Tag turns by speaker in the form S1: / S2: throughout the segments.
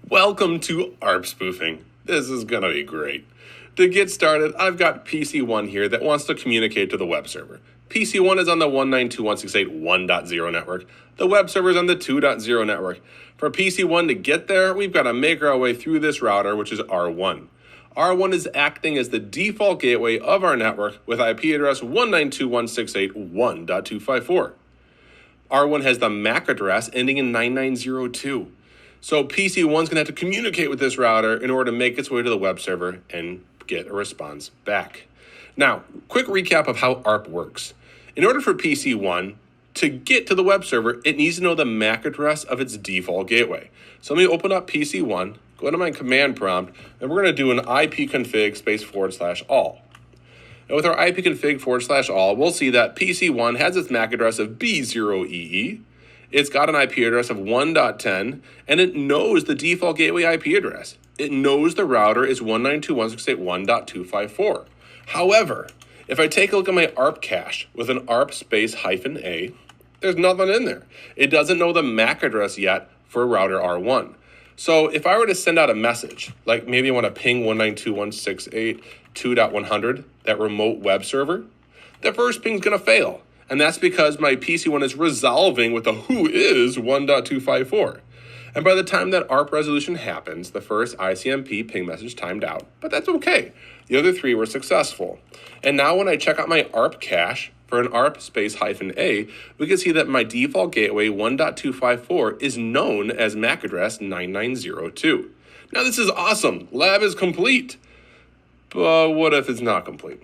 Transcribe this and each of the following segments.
S1: Welcome to ARP Spoofing. This is going to be great. To get started, I've got PC1 here that wants to communicate to the web server. PC1 is on the 192.168.1.0 network. The web server is on the 2.0 network. For PC1 to get there, we've got to make our way through this router, which is R1. R1 is acting as the default gateway of our network with IP address 192.168.1.254. R1 has the MAC address ending in 9902. So PC1 is going to have to communicate with this router in order to make its way to the web server and get a response back. Now, quick recap of how ARP works. In order for PC1 to get to the web server, it needs to know the MAC address of its default gateway. So let me open up PC1, go to my command prompt, and we're going to do an ipconfig /all. And with our ipconfig /all, we'll see that PC1 has its MAC address of B0EE. It's got an IP address of 1.10, and it knows the default gateway IP address. It knows the router is 192.168.1.254. However, if I take a look at my ARP cache with an ARP -A, there's nothing in there. It doesn't know the MAC address yet for router R1. So if I were to send out a message, like maybe I want to ping 192.168.2.100, that remote web server, the first ping's going to fail. And that's because my PC1 is resolving with a who is 1.254. And by the time that ARP resolution happens, the first ICMP ping message timed out, but that's okay. The other three were successful. And now when I check out my ARP cache for an ARP -A, we can see that my default gateway 1.254 is known as MAC address 9902. Now this is awesome. Lab is complete. But what if it's not complete?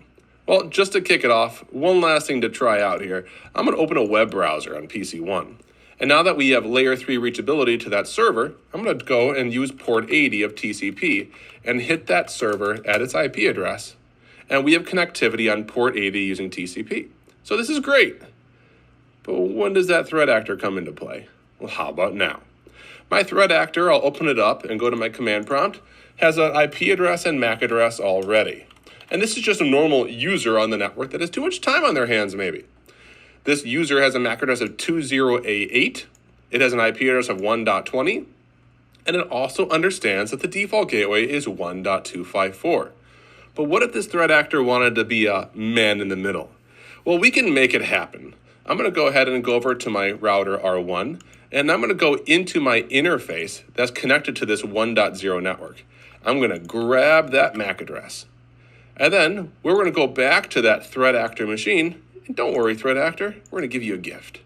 S1: Well, just to kick it off, one last thing to try out here. I'm going to open a web browser on PC1. And now that we have layer 3 reachability to that server, I'm going to go and use port 80 of TCP and hit that server at its IP address. And we have connectivity on port 80 using TCP. So this is great. But when does that threat actor come into play? Well, how about now? My threat actor, I'll open it up and go to my command prompt, has an IP address and MAC address already. And this is just a normal user on the network that has too much time on their hands, maybe. This user has a MAC address of 20A8. It has an IP address of 1.20. And it also understands that the default gateway is 1.254. But what if this threat actor wanted to be a man in the middle? Well, we can make it happen. I'm going to go ahead and go over to my router R1. And I'm going to go into my interface that's connected to this 1.0 network. I'm going to grab that MAC address. And then we're going to go back to that threat actor machine. And don't worry, threat actor, we're going to give you a gift.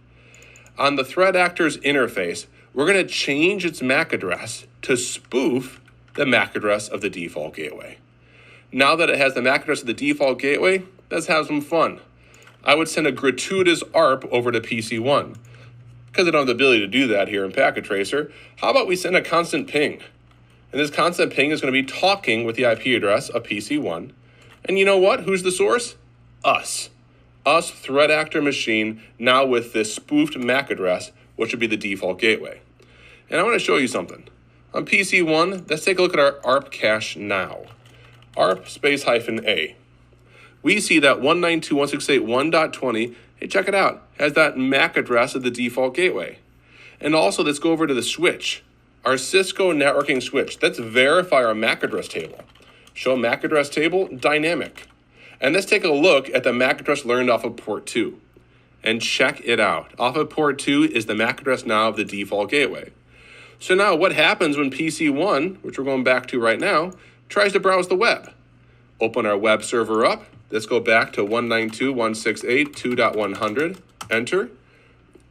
S1: On the threat actor's interface, we're going to change its MAC address to spoof the MAC address of the default gateway. Now that it has the MAC address of the default gateway, let's have some fun. I would send a gratuitous ARP over to PC1. Because I don't have the ability to do that here in Packet Tracer, how about we send a constant ping? And this constant ping is going to be talking with the IP address of PC1. And you know what? Who's the source? Us. Us, threat actor machine, now with this spoofed MAC address, which would be the default gateway. And I want to show you something. On PC1, let's take a look at our ARP cache now. ARP -A. We see that 192.168.1.20, hey, check it out, has that MAC address of the default gateway. And also, let's go over to the switch. Our Cisco networking switch. Let's verify our MAC address table. Show MAC address table, dynamic. And let's take a look at the MAC address learned off of port 2. And check it out. Off of port 2 is the MAC address now of the default gateway. So now what happens when PC1, which we're going back to right now, tries to browse the web? Open our web server up. Let's go back to 192.168.2.100. Enter.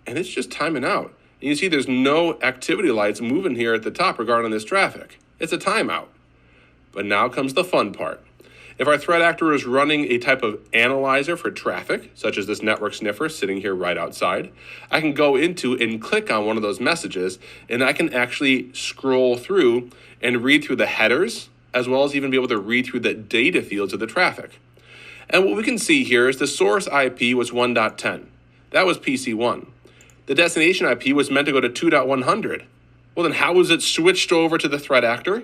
S1: And it's just timing out. And you see there's no activity lights moving here at the top regarding this traffic. It's a timeout. But now comes the fun part. If our threat actor is running a type of analyzer for traffic, such as this network sniffer sitting here right outside, I can go into and click on one of those messages, and I can actually scroll through and read through the headers, as well as even be able to read through the data fields of the traffic. And what we can see here is the source IP was 1.10. That was PC1. The destination IP was meant to go to 2.100. Well, then how was it switched over to the threat actor?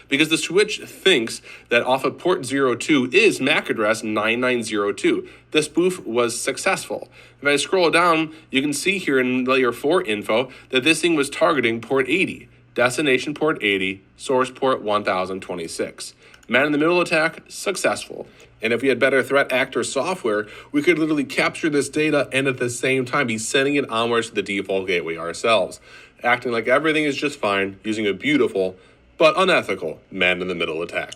S1: Because the switch thinks that off of port 02 is MAC address 9902. The spoof was successful. If I scroll down, you can see here in layer 4 info that this thing was targeting port 80. destination port 80, source port 1026. Man-in-the-middle attack, successful. And if we had better threat actor software, we could literally capture this data and at the same time be sending it onwards to the default gateway ourselves, acting like everything is just fine using a beautiful but unethical man-in-the-middle attack.